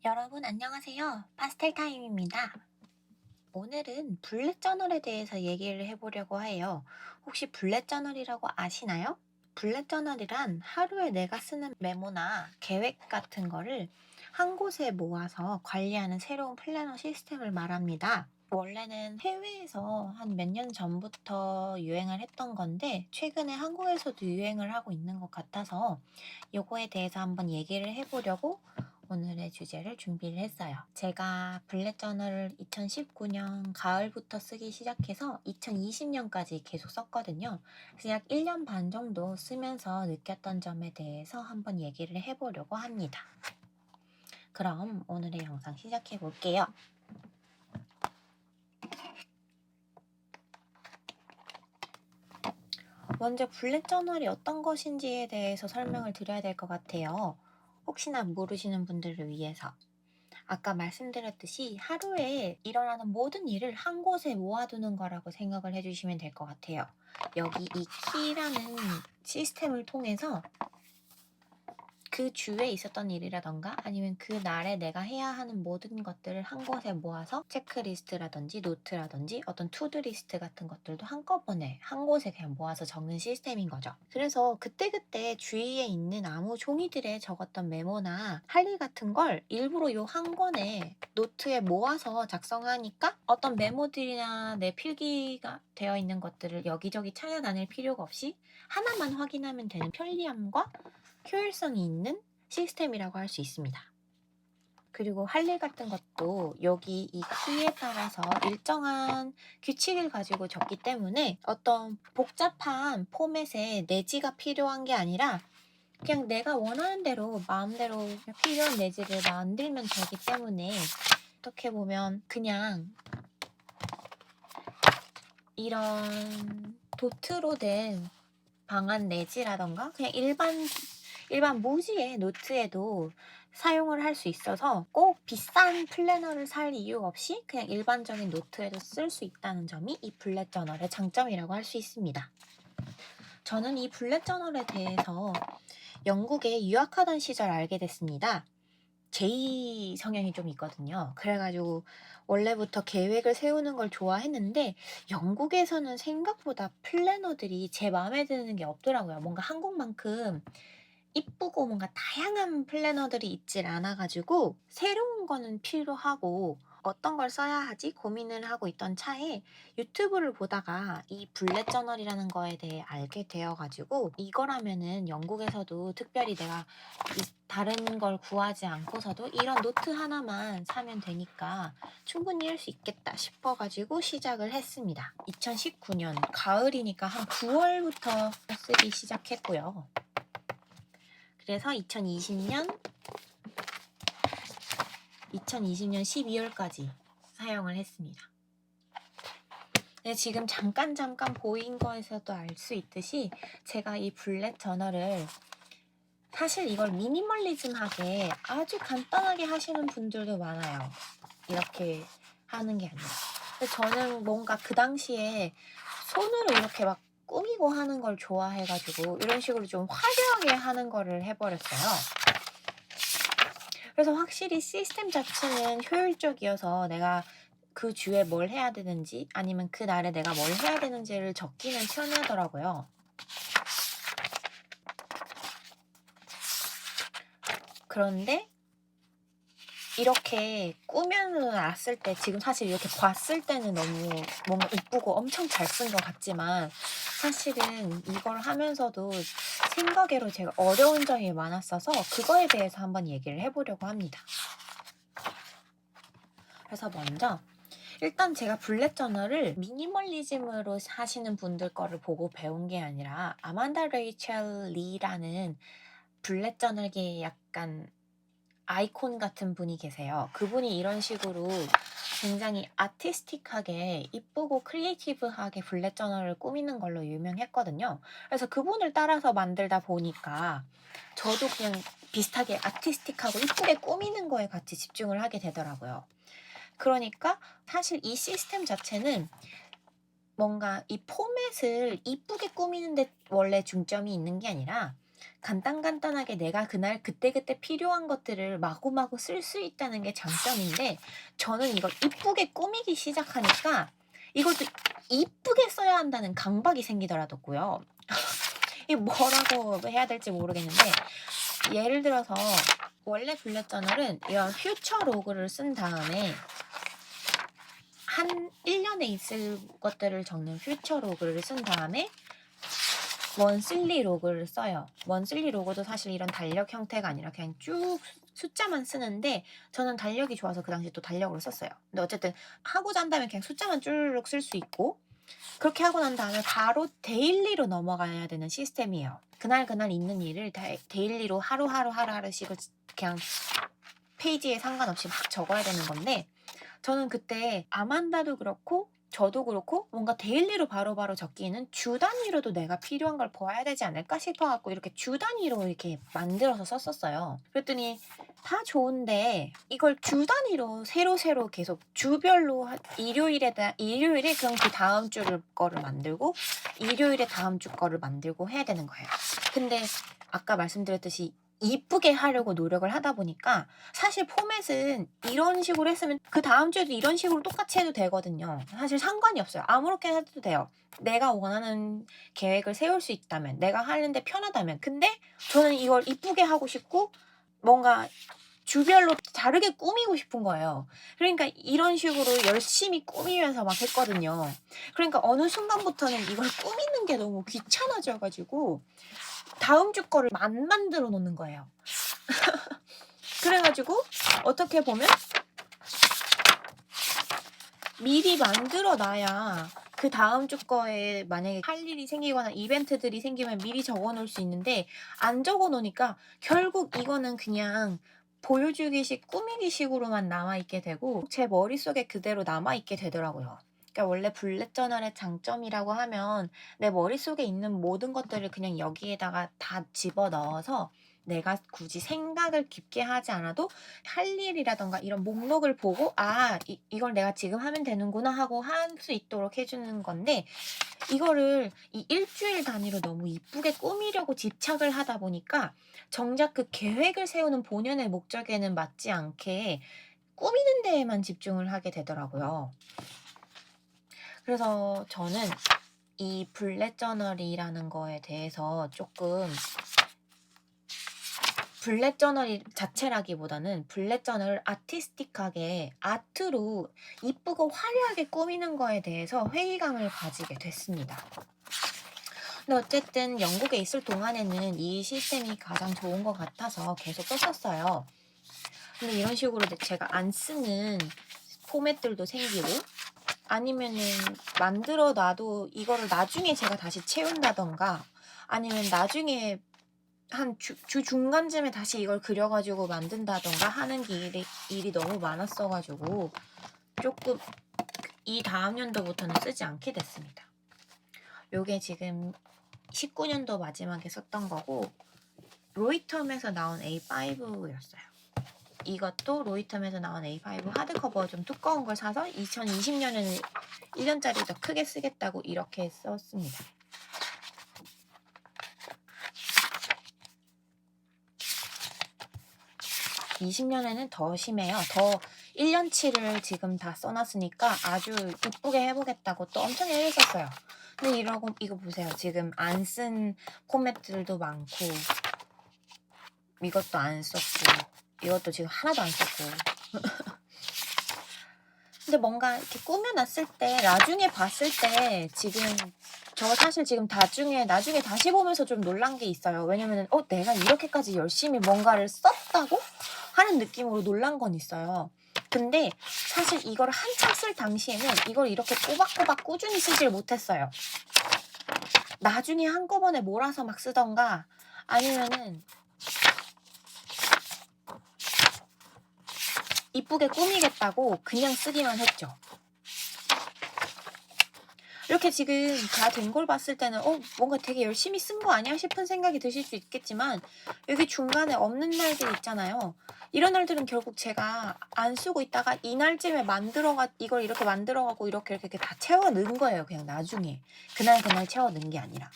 여러분 안녕하세요. 파스텔 타임입니다. 오늘은 블렛 저널에 대해서 얘기를 해보려고 해요. 혹시 블렛 저널이라고 아시나요? 블렛 저널이란 하루에 내가 쓰는 메모나 계획 같은 거를 한 곳에 모아서 관리하는 새로운 플래너 시스템을 말합니다. 원래는 해외에서 한 몇 년 전부터 유행을 했던 건데 최근에 한국에서도 유행을 하고 있는 것 같아서 요거에 대해서 한번 얘기를 해보려고 오늘의 주제를 준비를 했어요. 제가 블렛 저널을 2019년 가을부터 쓰기 시작해서 2020년까지 계속 썼거든요. 그래서 약 1년 반 정도 쓰면서 느꼈던 점에 대해서 한번 얘기를 해보려고 합니다. 그럼 오늘의 영상 시작해 볼게요. 먼저 블렛 저널이 어떤 것인지에 대해서 설명을 드려야 될 것 같아요. 혹시나 모르시는 분들을 위해서. 아까 말씀드렸듯이 하루에 일어나는 모든 일을 한 곳에 모아두는 거라고 생각을 해주시면 될 것 같아요. 여기 이 키라는 시스템을 통해서 그 주에 있었던 일이라던가 아니면 그 날에 내가 해야 하는 모든 것들을 한 곳에 모아서 체크리스트라든지 노트라든지 어떤 투두리스트 같은 것들도 한꺼번에 한 곳에 그냥 모아서 적는 시스템인 거죠. 그래서 그때그때 주위에 있는 아무 종이들에 적었던 메모나 할 일 같은 걸 일부러 요 한 권에 노트에 모아서 작성하니까 어떤 메모들이나 내 필기가 되어 있는 것들을 여기저기 찾아다닐 필요가 없이 하나만 확인하면 되는 편리함과 효율성이 있는 시스템이라고 할 수 있습니다. 그리고 할 일 같은 것도 여기 이 키에 따라서 일정한 규칙을 가지고 적기 때문에 어떤 복잡한 포맷의 내지가 필요한 게 아니라 그냥 내가 원하는 대로 마음대로 필요한 내지를 만들면 되기 때문에 어떻게 보면 그냥 이런 도트로 된 방안 내지라던가 그냥 일반 무지의 노트에도 사용을 할 수 있어서 꼭 비싼 플래너를 살 이유 없이 그냥 일반적인 노트에도 쓸 수 있다는 점이 이 블렛 저널의 장점이라고 할 수 있습니다. 저는 이 블렛 저널에 대해서 영국에 유학하던 시절 알게 됐습니다. J 성향이 좀 있거든요. 그래가지고 원래부터 계획을 세우는 걸 좋아했는데 영국에서는 생각보다 플래너들이 제 마음에 드는 게 없더라고요. 뭔가 한국만큼 이쁘고 뭔가 다양한 플래너들이 있질 않아가지고 새로운 거는 필요하고 어떤 걸 써야 하지 고민을 하고 있던 차에 유튜브를 보다가 이 블렛 저널이라는 거에 대해 알게 되어가지고 이거라면은 영국에서도 특별히 내가 다른 걸 구하지 않고서도 이런 노트 하나만 사면 되니까 충분히 할 수 있겠다 싶어가지고 시작을 했습니다. 2019년 가을이니까 한 9월부터 쓰기 시작했고요. 그래서 2020년 12월까지 사용을 했습니다. 네, 지금 잠깐 보인 거에서도 알 수 있듯이 제가 이 블렛 저널을 사실 이걸 미니멀리즘하게 아주 간단하게 하시는 분들도 많아요. 이렇게 하는 게 아니라. 근데 저는 뭔가 그 당시에 손으로 이렇게 막 꾸미고 하는 걸 좋아해가지고 이런 식으로 좀 화려하게 하는 거를 해버렸어요. 그래서 확실히 시스템 자체는 효율적이어서 내가 그 주에 뭘 해야 되는지 아니면 그 날에 내가 뭘 해야 되는지를 적기는 편하더라고요. 그런데 이렇게 꾸며놨을 때 지금 사실 이렇게 봤을 때는 너무 뭔가 이쁘고 엄청 잘 쓴 것 같지만 사실은 이걸 하면서도 생각외로 제가 어려운 점이 많았어서 그거에 대해서 한번 얘기를 해보려고 합니다. 그래서 먼저 일단 제가 블렛 저널을 미니멀리즘으로 하시는 분들 거를 보고 배운 게 아니라 아만다 레이첼 리라는 블렛 저널계의 약간 아이콘 같은 분이 계세요. 그분이 이런 식으로 굉장히 아티스틱하게 이쁘고 크리에이티브하게 블렛 저널을 꾸미는 걸로 유명했거든요. 그래서 그분을 따라서 만들다 보니까 저도 그냥 비슷하게 아티스틱하고 이쁘게 꾸미는 거에 같이 집중을 하게 되더라고요. 그러니까 사실 이 시스템 자체는 뭔가 이 포맷을 이쁘게 꾸미는 데 원래 중점이 있는 게 아니라 간단간단하게 내가 그날 그때그때 필요한 것들을 마구마구 쓸 수 있다는 게 장점인데, 저는 이걸 이쁘게 꾸미기 시작하니까 이걸 또 이쁘게 써야 한다는 강박이 생기더라고요. 이게 뭐라고 해야 될지 모르겠는데, 예를 들어서 원래 블랙 저널은 이런 퓨처 로그를 쓴 다음에 한 1년에 있을 것들을 적는 퓨처 로그를 쓴 다음에 원슬리 로그를 써요. 원슬리 로그도 사실 이런 달력 형태가 아니라 그냥 쭉 숫자만 쓰는데, 저는 달력이 좋아서 그 당시에 또 달력으로 썼어요. 근데 어쨌든 하고 난 다음에 그냥 숫자만 쭈르륵 쓸 수 있고, 그렇게 하고 난 다음에 바로 데일리로 넘어가야 되는 시스템이에요. 그날 있는 일을 데일리로 하루하루씩을 그냥 페이지에 상관없이 막 적어야 되는 건데, 저는 그때 아만다도 그렇고 저도 그렇고 뭔가 데일리로 바로바로 적기에는 주 단위로도 내가 필요한 걸 보아야 되지 않을까 싶어 갖고 이렇게 주 단위로 이렇게 만들어서 썼었어요. 그랬더니 다 좋은데 이걸 주 단위로 새로 계속 주별로 일요일에 그럼 그 다음 주를 거를 만들고, 일요일에 다음 주 거를 만들고 해야 되는 거예요. 근데 아까 말씀드렸듯이 이쁘게 하려고 노력을 하다 보니까 사실 포맷은 이런 식으로 했으면 그 다음 주에도 이런 식으로 똑같이 해도 되거든요. 사실 상관이 없어요. 아무렇게 해도 돼요. 내가 원하는 계획을 세울 수 있다면, 내가 하는데 편하다면. 근데 저는 이걸 이쁘게 하고 싶고 뭔가 주별로 다르게 꾸미고 싶은 거예요. 그러니까 이런 식으로 열심히 꾸미면서 막 했거든요. 그러니까 어느 순간부터는 이걸 꾸미는 게 너무 귀찮아져 가지고 다음 주 거를 안 만들어 놓는 거예요. 그래 가지고 어떻게 보면 미리 만들어 놔야 그 다음 주 거에 만약에 할 일이 생기거나 이벤트들이 생기면 미리 적어 놓을 수 있는데, 안 적어 놓으니까 결국 이거는 그냥 보여주기식, 꾸미기식으로만 남아 있게 되고 제 머릿속에 그대로 남아 있게 되더라고요. 그러니까 원래 블랙 저널의 장점이라고 하면 내 머릿속에 있는 모든 것들을 그냥 여기에다가 다 집어넣어서 내가 굳이 생각을 깊게 하지 않아도 할 일이라든가 이런 목록을 보고 '아 이걸 내가 지금 하면 되는구나.' 하고 할 수 있도록 해 주는 건데, 이거를 이 일주일 단위로 너무 이쁘게 꾸미려고 집착을 하다 보니까 정작 그 계획을 세우는 본연의 목적에는 맞지 않게 꾸미는 데에만 집중을 하게 되더라고요. 그래서 저는 이 블랙 저널이라는 거에 대해서 조금, 블랙 저널 자체라기보다는 블랙 저널을 아티스틱하게 아트로 이쁘고 화려하게 꾸미는 거에 대해서 회의감을 가지게 됐습니다. 근데 어쨌든 영국에 있을 동안에는 이 시스템이 가장 좋은 것 같아서 계속 썼었어요. 근데 이런 식으로 제가 안 쓰는 포맷들도 생기고, 아니면은 만들어 놔도 이거를 나중에 제가 다시 채운다던가, 아니면 나중에 한 주 중간쯤에 다시 이걸 그려 가지고 만든다던가 하는 일이 너무 많았어 가지고 조금 이 다음 연도부터는 쓰지 않게 됐습니다. 요게 지금 19년도 마지막에 썼던 거고, 로이텀에서 나온 A5였어요. 이것도 로이텀에서 나온 A5 하드커버 좀 두꺼운 걸 사서 2020년에는 1년짜리 더 크게 쓰겠다고 이렇게 썼습니다. 20년에는 더 심해요. 더 1년치를 지금 다 써놨으니까 아주 이쁘게 해보겠다고 또 엄청 애를 썼어요. 근데 이거 보세요. 지금 안 쓴 포맷들도 많고, 이것도 안 썼고, 이것도 지금 하나도 안 썼고. 근데 뭔가 이렇게 꾸며놨을 때, 나중에 봤을 때, 지금 저 사실 지금 나중에 다시 보면서 좀 놀란 게 있어요. 왜냐면은 내가 이렇게까지 열심히 뭔가를 썼다고 하는 느낌으로 놀란 건 있어요. 근데 사실 이걸 한참 쓸 당시에는 이걸 이렇게 꼬박꼬박 꾸준히 쓰질 못했어요. 나중에 한꺼번에 몰아서 막 쓰던가, 아니면은 이쁘게 꾸미겠다고 그냥 쓰기만 했죠. 이렇게 지금 다 된 걸 봤을 때는 뭔가 되게 열심히 쓴 거 아니야 싶은 생각이 드실 수 있겠지만, 여기 중간에 없는 날들 있잖아요. 이런 날들은 결국 제가 안 쓰고 있다가 이날쯤에 이걸 이렇게 만들어가고 이렇게 다 채워 넣은 거예요. 그냥 나중에 그날 채워 넣은 게 아니라.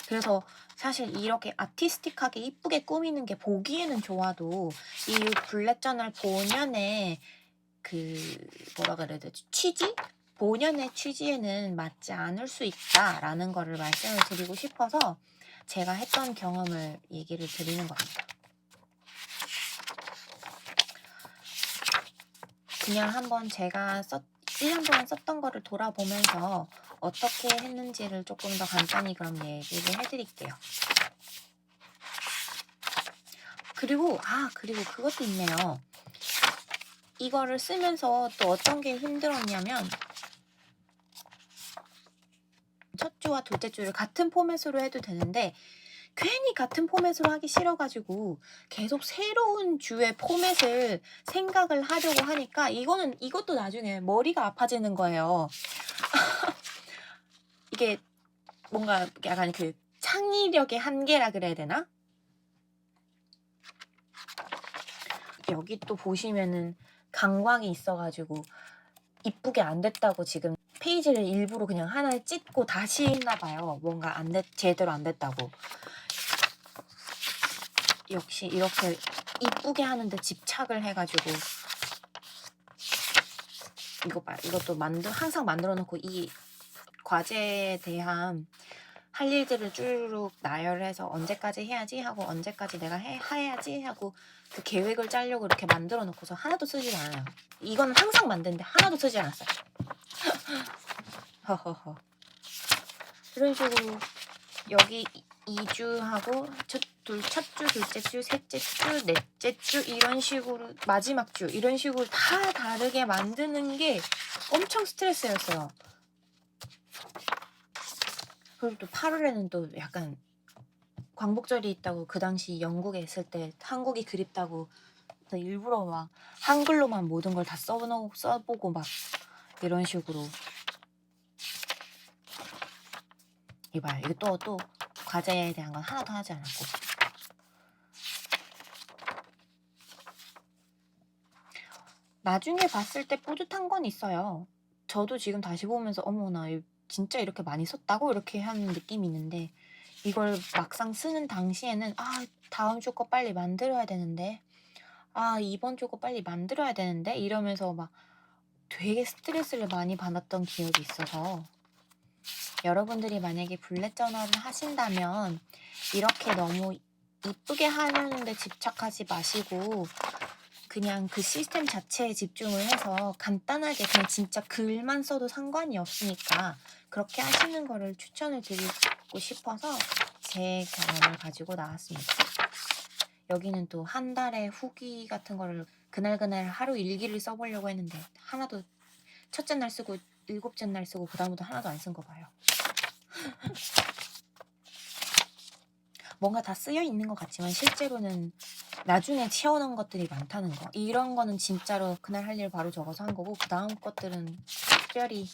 그래서 사실 이렇게 아티스틱하게 이쁘게 꾸미는 게 보기에는 좋아도 이 블랙 저널 본연의 뭐라 그래야 되지? 취지? 본연의 취지에는 맞지 않을 수 있다라는 거를 말씀을 드리고 싶어서 제가 했던 경험을 얘기를 드리는 겁니다. 그냥 한번 제가 1년 동안 썼던 거를 돌아보면서 어떻게 했는지를 조금 더 간단히 그럼 얘기를 해드릴게요. 그리고 그것도 있네요. 이거를 쓰면서 또 어떤 게 힘들었냐면 첫 주와 둘째 주를 같은 포맷으로 해도 되는데 괜히 같은 포맷으로 하기 싫어가지고 계속 새로운 주의 포맷을 생각을 하려고 하니까 이것도 나중에 머리가 아파지는 거예요. 이게 뭔가 약간 창의력의 한계라 그래야 되나? 여기 또 보시면은 강광이 있어가지고 이쁘게 안 됐다고 지금 페이지를 일부러 그냥 하나에 찢고 다시 했나봐요. 뭔가 제대로 안 됐다고. 역시 이렇게 이쁘게 하는데 집착을 해가지고 이것도 항상 만들어 놓고 이 과제에 대한 할 일들을 쭈르륵 나열해서 언제까지 해야지 하고 언제까지 내가 해야지 하고 그 계획을 짜려고 이렇게 만들어 놓고서 하나도 쓰지 않아요. 이건 항상 만드는데 하나도 쓰지 않았어요. 허허허. 이런 식으로 여기 2주하고 첫 주, 둘째 주, 셋째 주, 넷째 주 이런 식으로 마지막 주 이런 식으로 다 다르게 만드는 게 엄청 스트레스였어요. 그리고 또 8월에는 또 약간 광복절이 있다고 그 당시 영국에 있을 때 한국이 그립다고 일부러 막 한글로만 모든 걸 다 써보고 막 이런 식으로 이봐요. 이거 또 과제에 대한 건 하나도 하지 않았고 나중에 봤을 때 뿌듯한 건 있어요. 저도 지금 다시 보면서 어머나 진짜 이렇게 많이 썼다고 이렇게 하는 느낌이 있는데 이걸 막상 쓰는 당시에는 다음 주 거 빨리 만들어야 되는데 이번 주 거 빨리 만들어야 되는데 이러면서 막 되게 스트레스를 많이 받았던 기억이 있어서 여러분들이 만약에 블랙 저널을 하신다면 이렇게 너무 이쁘게 하려는데 집착하지 마시고 그냥 그 시스템 자체에 집중을 해서 간단하게 그냥 진짜 글만 써도 상관이 없으니까 그렇게 하시는 거를 추천을 드리고 싶어서 제 경험을 가지고 나왔습니다. 여기는 또 한 달의 후기 같은 거를 그날 하루 일기를 써보려고 했는데 하나도 첫째 날 쓰고 일곱째 날 쓰고 그 다음부터 하나도 안 쓴 거 봐요. 뭔가 다 쓰여 있는 것 같지만 실제로는 나중에 채워놓은 것들이 많다는 거. 이런 거는 진짜로 그날 할 일 바로 적어서 한 거고 그 다음 것들은 특별히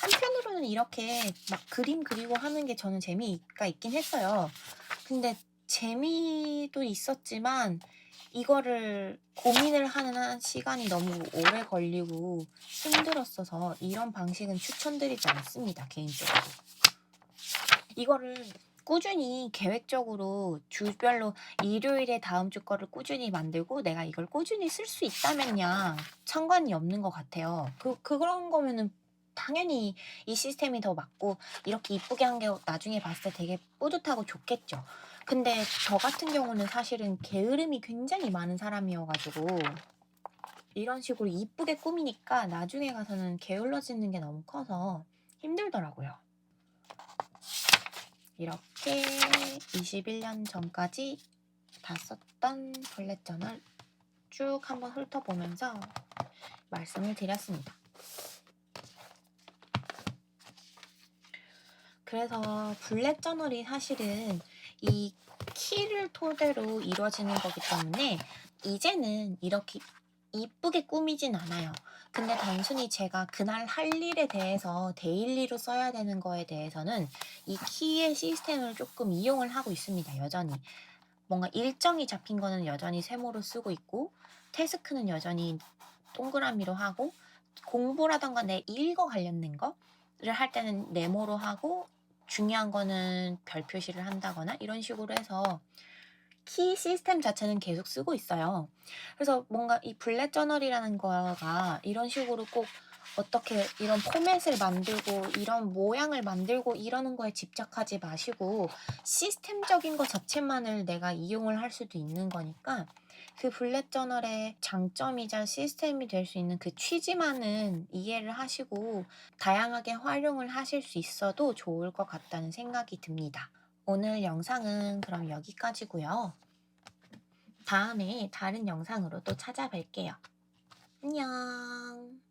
한편으로는 이렇게 막 그림 그리고 하는 게 저는 재미가 있긴 했어요. 근데 재미도 있었지만 이거를 고민을 하는 시간이 너무 오래 걸리고 힘들었어서 이런 방식은 추천드리지 않습니다. 개인적으로. 이거를 꾸준히 계획적으로 주별로 일요일에 다음 주 거를 꾸준히 만들고 내가 이걸 꾸준히 쓸 수 있다면야 상관이 없는 것 같아요. 그런 거면은 당연히 이 시스템이 더 맞고 이렇게 이쁘게 한 게 나중에 봤을 때 되게 뿌듯하고 좋겠죠. 근데 저 같은 경우는 사실은 게으름이 굉장히 많은 사람이어가지고 이런 식으로 이쁘게 꾸미니까 나중에 가서는 게을러지는 게 너무 커서 힘들더라고요. 이렇게 21년 전까지 다 썼던 블랙 저널 쭉 한번 훑어보면서 말씀을 드렸습니다. 그래서 블랙 저널이 사실은 이 키를 토대로 이루어지는 거기 때문에 이제는 이렇게 이쁘게 꾸미진 않아요. 근데 단순히 제가 그날 할 일에 대해서 데일리로 써야 되는 거에 대해서는 이 키의 시스템을 조금 이용을 하고 있습니다. 여전히. 뭔가 일정이 잡힌 거는 여전히 세모로 쓰고 있고 태스크는 여전히 동그라미로 하고 공부라든가 내 일과 관련된 거를 할 때는 네모로 하고 중요한 거는 별 표시를 한다거나 이런 식으로 해서 키 시스템 자체는 계속 쓰고 있어요. 그래서 뭔가 이 블랙 저널이라는 거가 이런 식으로 꼭 어떻게 이런 포맷을 만들고 이런 모양을 만들고 이러는 거에 집착하지 마시고 시스템적인 거 자체만을 내가 이용을 할 수도 있는 거니까 그 블랙 저널의 장점이자 시스템이 될 수 있는 그 취지만은 이해를 하시고 다양하게 활용을 하실 수 있어도 좋을 것 같다는 생각이 듭니다. 오늘 영상은 그럼 여기까지고요. 다음에 다른 영상으로 또 찾아뵐게요. 안녕.